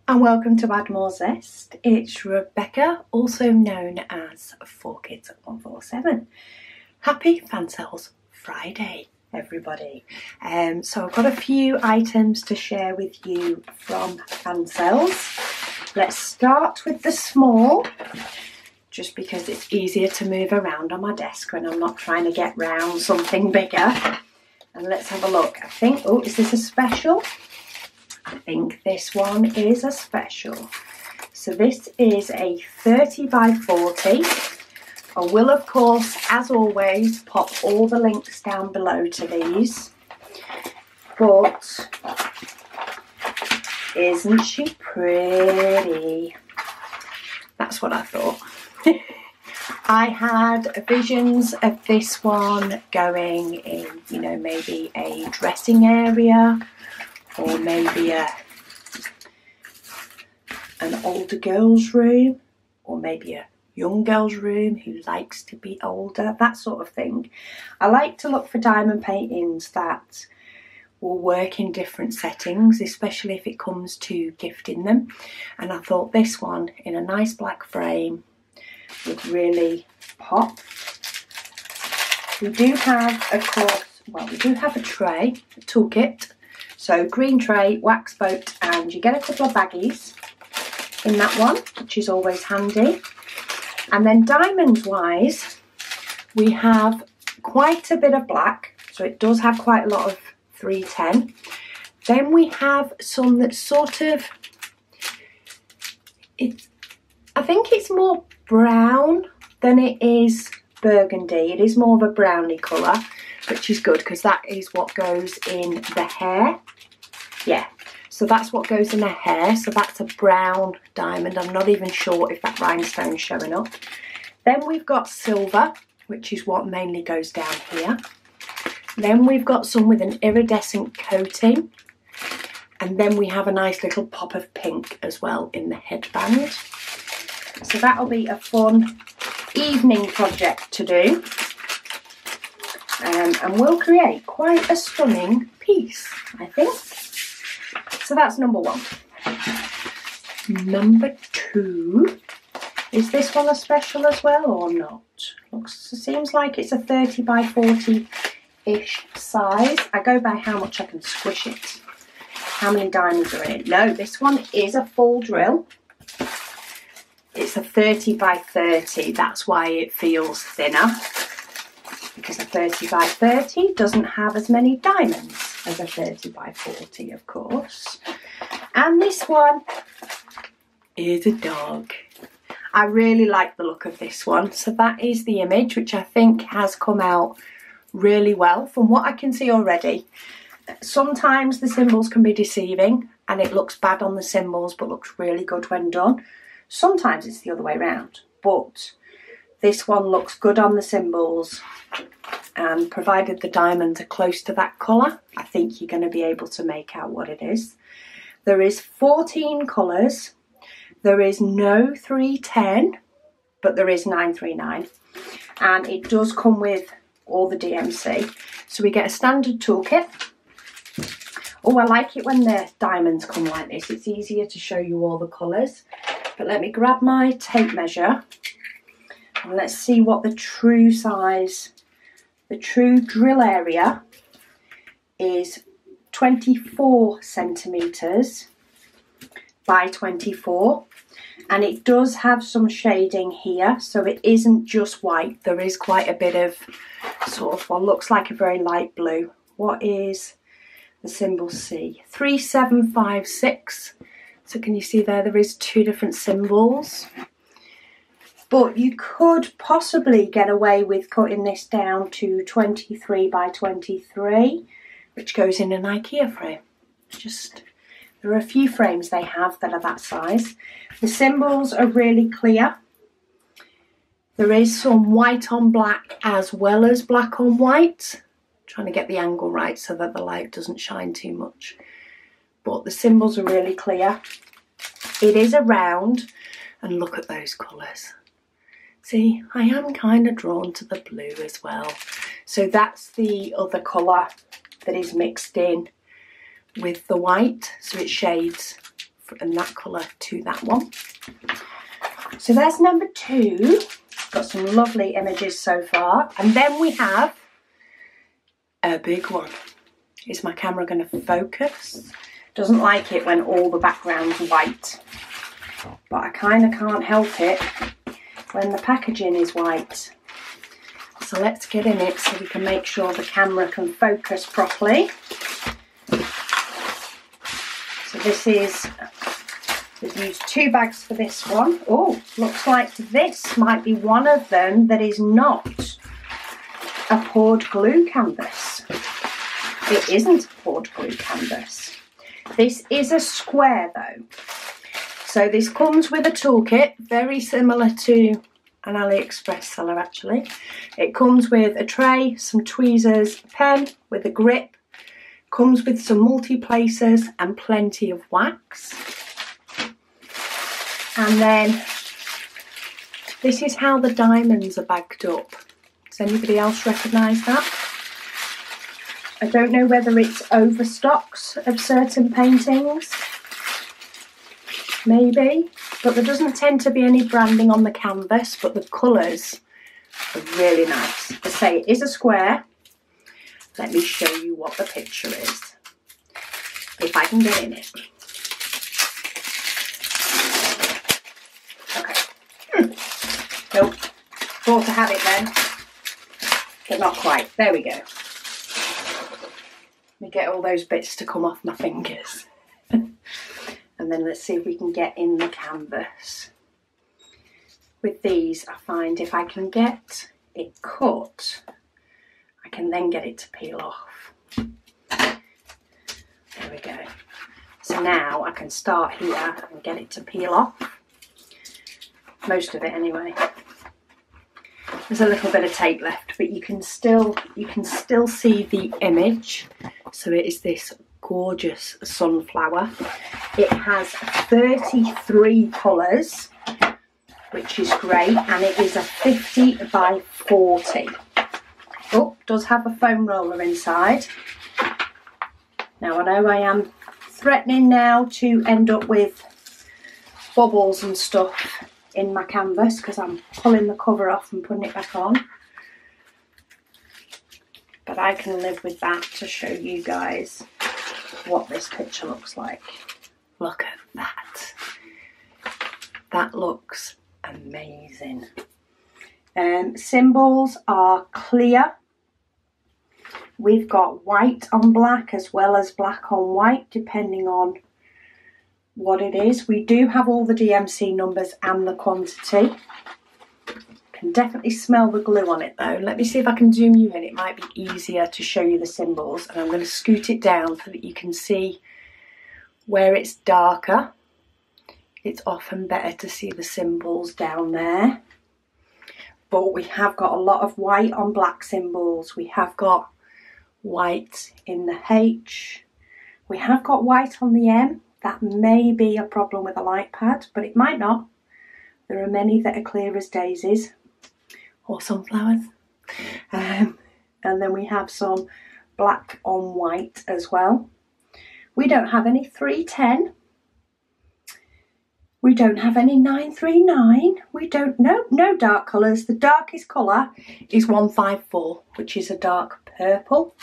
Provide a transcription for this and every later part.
And welcome to Add More Zest. It's Rebecca, also known as 4Kids147. Happy Fansells Friday, everybody. So I've got a few items to share with you from Fansells. Let's start with the small, just because it's easier to move around on my desk when I'm not trying to get round something bigger. And let's have a look. I think, oh, is this a special? I think this one is a special. So this is a 30 by 40. I will, of course, as always, pop all the links down below to these. But isn't she pretty? That's what I thought. I had visions of this one going in, you know, maybe a dressing area, or maybe an older girl's room, or maybe a young girl's room who likes to be older, that sort of thing. I like to look for diamond paintings that will work in different settings, especially if it comes to gifting them. And I thought this one in a nice black frame would really pop. We do have, of course, well, we do have a tray, a toolkit. So green tray, wax boat, and you get a couple of baggies in that one, which is always handy. And then diamond wise, we have quite a bit of black, so it does have quite a lot of 310. Then we have some that's sort of, I think it's more brown than it is burgundy. It is more of a browny colour, which is good because that is what goes in the hair. Yeah, so that's what goes in the hair. So that's a brown diamond. I'm not even sure if that rhinestone's showing up. Then we've got silver, which is what mainly goes down here. Then we've got some with an iridescent coating. And then we have a nice little pop of pink as well in the headband. So that'll be a fun evening project to do. And we'll create quite a stunning piece, I think. So that's number one. Number two, is this one a special as well or not? Seems like it's a 30 by 40-ish size. I go by how much I can squish it. How many diamonds are in it? No, this one is a full drill. It's a 30 by 30, that's why it feels thinner. Because a 30 by 30 doesn't have as many diamonds as a 30 by 40, of course. And this one is a dog. I really like the look of this one. So that is the image, which I think has come out really well from what I can see already. Sometimes the symbols can be deceiving and it looks bad on the symbols but looks really good when done. Sometimes it's the other way around, but this one looks good on the symbols, and provided the diamonds are close to that colour, I think you're going to be able to make out what it is. There is 14 colours. There is no 310, but there is 939. And it does come with all the DMC. So we get a standard toolkit. Oh, I like it when the diamonds come like this. It's easier to show you all the colours. But let me grab my tape measure and let's see what the true size, the true drill area is 24 centimetres by 24. And it does have some shading here, so it isn't just white. There is quite a bit of sort of what looks like a very light blue. What is the symbol C? 3756. So can you see there is two different symbols. But you could possibly get away with cutting this down to 23 by 23, which goes in an IKEA frame. There are a few frames they have that are that size. The symbols are really clear. There is some white on black as well as black on white. I'm trying to get the angle right so that the light doesn't shine too much. But the symbols are really clear. It is a round, and look at those colours. See, I am kind of drawn to the blue as well. So that's the other colour that is mixed in with the white, so it shades and that colour to that one. So there's number 2. Got some lovely images so far. And then we have a big one. Is my camera going to focus? Doesn't like it when all the background's white. But I kind of can't help it when the packaging is white. So let's get in it so we can make sure the camera can focus properly. So this is, we've used 2 bags for this one. Oh, looks like this might be one of them that is not a poured glue canvas. It isn't a poured glue canvas. This is a square though. So this comes with a toolkit, very similar to an AliExpress seller actually. It comes with a tray, some tweezers, a pen with a grip, comes with some multi-placers and plenty of wax. And then this is how the diamonds are bagged up. Does anybody else recognise that? I don't know whether it's overstocks of certain paintings, maybe, but there doesn't tend to be any branding on the canvas, but the colours are really nice. I say it is a square. Let me show you what the picture is, if I can get in it. Okay. Nope. Thought I had it then, but not quite. There we go. Let me get all those bits to come off my fingers. And then let's see if we can get in the canvas. With these, I find if I can get it cut, I can then get it to peel off. There we go. So now I can start here and get it to peel off. Most of it anyway. There's a little bit of tape left, but you can still see the image. So it is this gorgeous sunflower. It has 33 colours, which is great, and it is a 50 by 40. Oh, does have a foam roller inside. Now I know I am threatening now to end up with bubbles and stuff in my canvas because I'm pulling the cover off and putting it back on. But I can live with that to show you guys what this picture looks like. Look at that. That looks amazing. Symbols are clear. We've got white on black as well as black on white, depending on what it is. We do have all the DMC numbers and the quantity. Can definitely smell the glue on it though. Let me see if I can zoom you in. It might be easier to show you the symbols, and I'm going to scoot it down so that you can see where it's darker. It's often better to see the symbols down there. But we have got a lot of white on black symbols. We have got white in the H. We have got white on the M. That may be a problem with a light pad, but it might not. There are many that are clear as daisies or sunflowers. And then we have some black on white as well. We don't have any 310. We don't have any 939. We don't, no dark colours. The darkest colour is 154, which is a dark purple.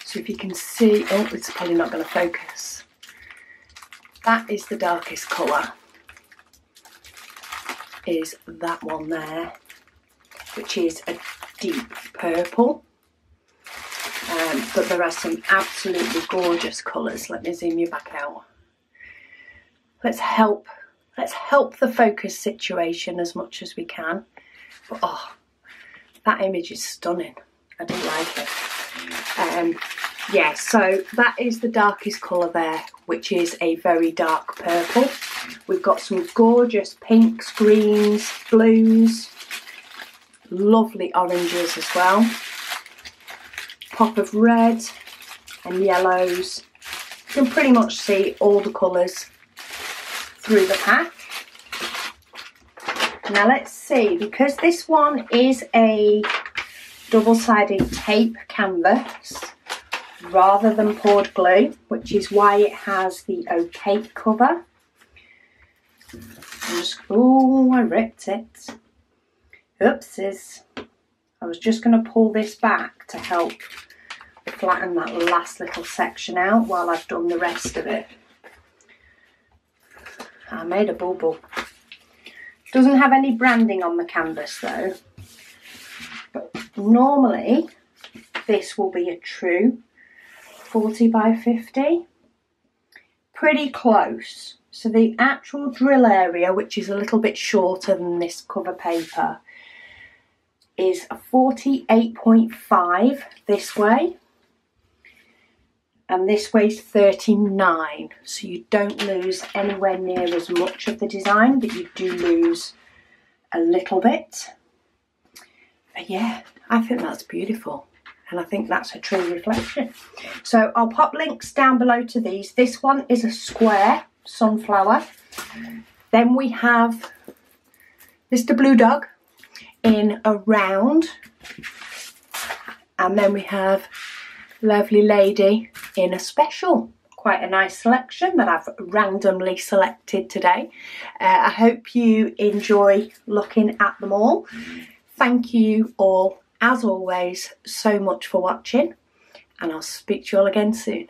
So if you can see, oh, it's probably not going to focus. That is the darkest colour, is that one there, which is a deep purple. But there are some absolutely gorgeous colours. Let me zoom you back out. Let's help the focus situation as much as we can. But oh, that image is stunning. I do like it. Yeah, so that is the darkest colour there, which is a very dark purple. We've got some gorgeous pinks, greens, blues, lovely oranges as well. Pop of red and yellows. You can pretty much see all the colours through the pack. Now let's see, because this one is a double-sided tape canvas, rather than poured glue, which is why it has the opaque cover. Oh, I ripped it. Oopsies. I was just going to pull this back to help flatten that last little section out while I've done the rest of it. I made a bubble. Doesn't have any branding on the canvas though. But normally this will be a true 40 by 50. Pretty close. So the actual drill area, which is a little bit shorter than this cover paper, is a 48.5 this way. And this weighs 39, so you don't lose anywhere near as much of the design, but you do lose a little bit. But yeah, I think that's beautiful, and I think that's a true reflection. So I'll pop links down below to these. This one is a square sunflower. Then we have Mr. Blue Dog in a round, and then we have Lovely Lady in a special. Quite a nice selection that I've randomly selected today. I hope you enjoy looking at them all. Thank you all, as always, so much for watching, and I'll speak to you all again soon.